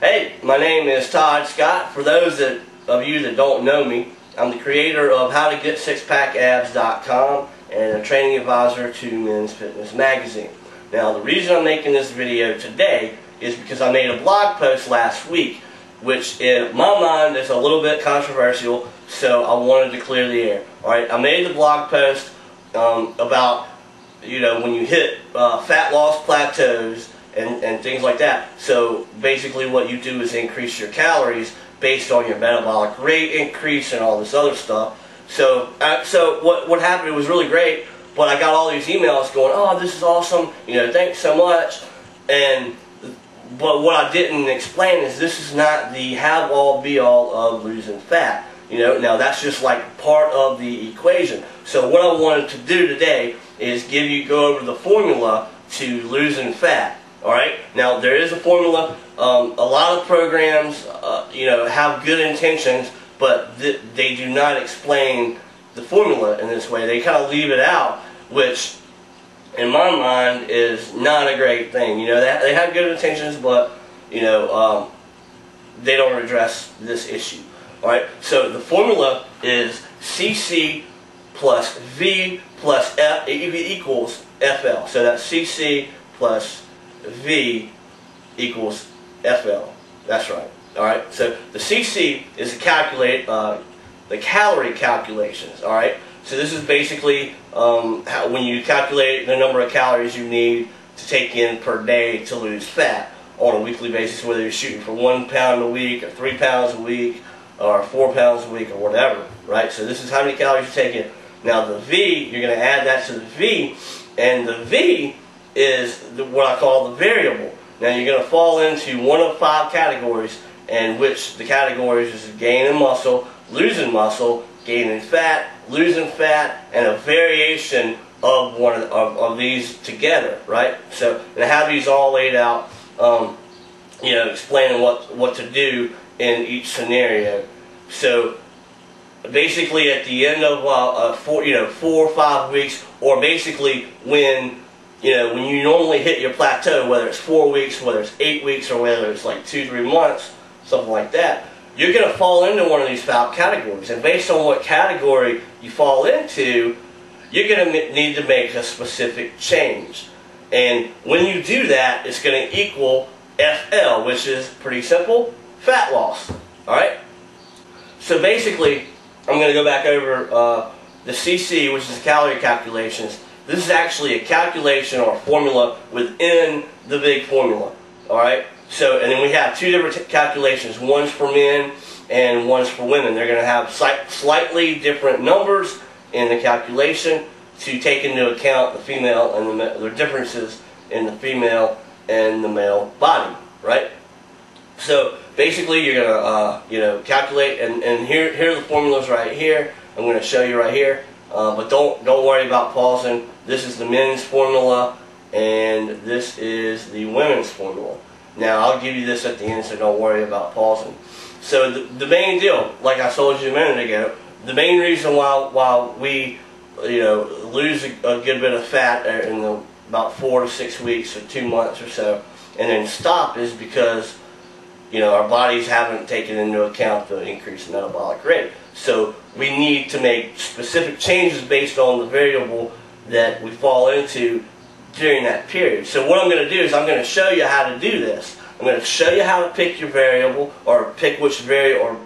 Hey, my name is Todd Scott. For those of you that don't know me, I'm the creator of HowToGetSixPackAbs.com and a training advisor to Men's Fitness Magazine. Now, the reason I'm making this video today is because I made a blog post last week, which in my mind is a little bit controversial, so I wanted to clear the air. Alright, I made the blog post about, when you hit fat loss plateaus and things like that. So basically what you do is increase your calories based on your metabolic rate increase and all this other stuff. So what happened, it was really great, but I got all these emails going, oh, this is awesome, thanks so much. But what I didn't explain is this is not the have-all be-all of losing fat. Now that's just like part of the equation. So what I wanted to do today is go over the formula to losing fat. Alright, now there is a formula. A lot of programs have good intentions, but they do not explain the formula in this way. They kind of leave it out, which in my mind is not a great thing. They have good intentions, but they don't address this issue. Alright, so the formula is CC plus V plus F equals FL. So that's CC plus V equals FL. That's right. Alright, so the CC is the calorie calculations. Alright, so this is basically when you calculate the number of calories you need to take in per day to lose fat on a weekly basis, whether you're shooting for 1 pound a week or 3 pounds a week or 4 pounds a week or whatever. Right, so this is how many calories you take in. Now the V, you're going to add that to the V, and the V is what I call the variable. Now you're going to fall into one of 5 categories, and which the categories is gaining muscle, losing muscle, gaining fat, losing fat, and a variation of one of these together, right? So, and I have these all laid out, explaining what to do in each scenario. So basically at the end of 4 or 5 weeks, or basically when you normally hit your plateau, whether it's 4 weeks, whether it's 8 weeks, or whether it's like 2-3 months, something like that, you're going to fall into one of these 5 categories. And based on what category you fall into, you're going to need to make a specific change. And when you do that, it's going to equal FL, which is pretty simple, fat loss. Alright? So basically, I'm going to go back over the CC, which is the calorie calculations. This is actually a calculation or a formula within the big formula. Alright? So, and then we have 2 different calculations. One's for men and one's for women. They're going to have slightly different numbers in the calculation to take into account the female and the differences in the female and the male body. Right? So basically you're going to calculate, and here are the formulas right here. I'm going to show you right here. But don't worry about pausing. This is the men's formula, and this is the women's formula. Now, I'll give you this at the end, so don't worry about pausing. So the main deal, like I told you a minute ago, the main reason why we lose a good bit of fat in about 4 to 6 weeks or 2 months or so, and then stop, is because our bodies haven't taken into account the increased metabolic rate. So we need to make specific changes based on the variable that we fall into during that period. So what I'm going to do is I'm going to show you how to do this. I'm going to show you how to pick your variable, or pick which variable, or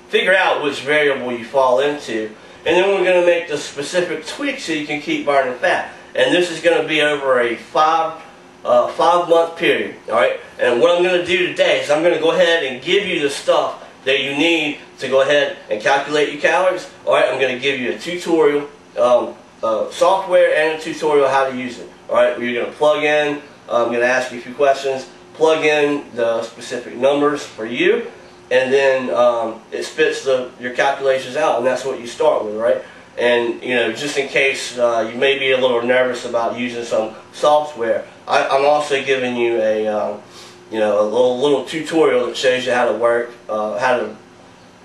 figure out which variable you fall into, and then we're going to make the specific tweaks so you can keep burning fat. And this is going to be over a 5-month period. Alright? And what I'm going to do today is I'm going to go ahead and give you the stuff that you need to go ahead and calculate your calories. Alright, I'm going to give you a tutorial, software, and a tutorial how to use it. Alright, you're going to plug in, I'm going to ask you a few questions, plug in the specific numbers for you, and then it spits your calculations out, and that's what you start with, right? And just in case you may be a little nervous about using some software, I'm also giving you a little tutorial that shows you how to work, how to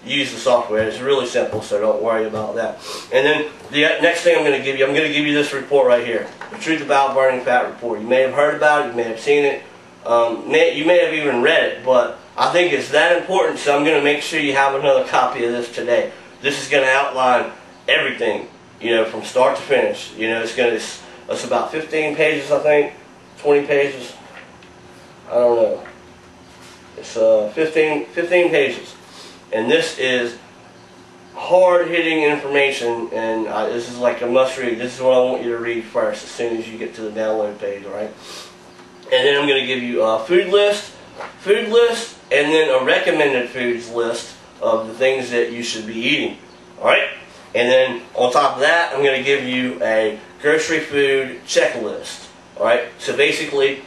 use the software. It's really simple, so don't worry about that. And then the next thing I'm going to give you this report right here, the Truth About Burning Fat report. You may have heard about it, you may have seen it, you may have even read it, but I think it's that important, so I'm going to make sure you have another copy of this today. This is going to outline everything, you know, from start to finish. You know, it's about 15 pages, I think, 20 pages. I don't know. It's 15 pages, and this is hard-hitting information, and this is like a must-read. This is what I want you to read first as soon as you get to the download page, all right? And then I'm going to give you a food list, and then a recommended foods list of the things that you should be eating, all right? And then on top of that, I'm going to give you a grocery food checklist, all right? So basically,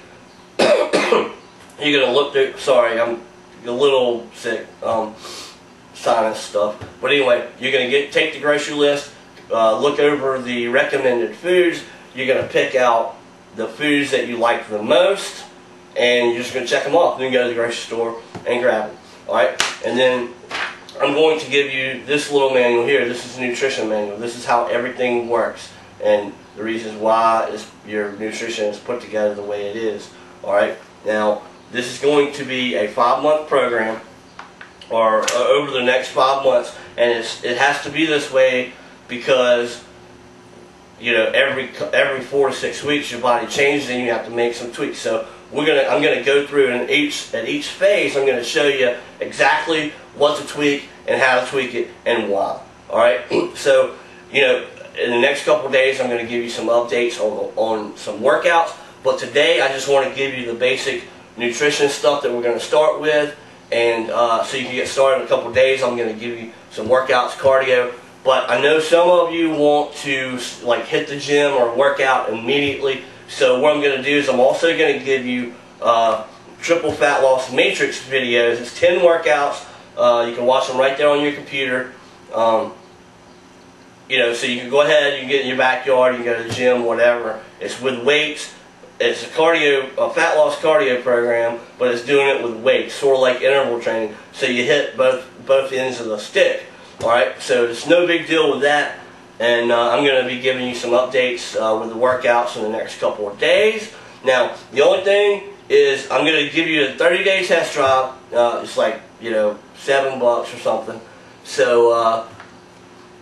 you're going to look through, sorry, I'm a little sick, sinus stuff. But anyway, you're going to take the grocery list, look over the recommended foods. You're going to pick out the foods that you like the most, and you're just going to check them off. Then go to the grocery store and grab them. Alright? And then I'm going to give you this little manual here. This is a nutrition manual. This is how everything works, and the reasons why your nutrition is put together the way it is. Alright? Now, this is going to be a 5-month program, or over the next 5 months, and it has to be this way because, you know, every 4 to 6 weeks your body changes and you have to make some tweaks. So I'm gonna go through, and at each phase I'm gonna show you exactly what to tweak and how to tweak it and why. All right. So, you know, in the next couple of days I'm gonna give you some updates on some workouts. But today I just want to give you the basic nutrition stuff that we're going to start with. And so you can get started in a couple of days. I'm going to give you some workouts, cardio. But I know some of you want to like hit the gym or work out immediately. So what I'm going to do is I'm also going to give you triple fat loss matrix videos. It's 10 workouts. You can watch them right there on your computer. You know, so you can go ahead, you can get in your backyard, you can go to the gym, whatever. It's with weights. It's a fat loss cardio program, but it's doing it with weights, sort of like interval training. So you hit both ends of the stick. All right, so it's no big deal with that. And I'm going to be giving you some updates with the workouts in the next couple of days. Now, the only thing is I'm going to give you a 30-day test trial. It's like, you know, $7 or something. So,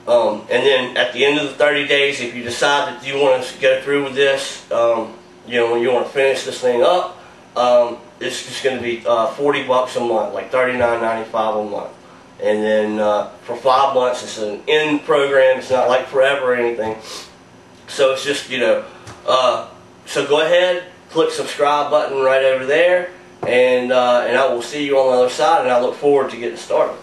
and then at the end of the 30 days, if you decide that you want to go through with this, you know, when you want to finish this thing up, it's just going to be $40 a month, like $39.95 a month. And then for 5 months, it's an end program. It's not like forever or anything. So it's just, you know, so go ahead, click subscribe button right over there, and I will see you on the other side, and I look forward to getting started.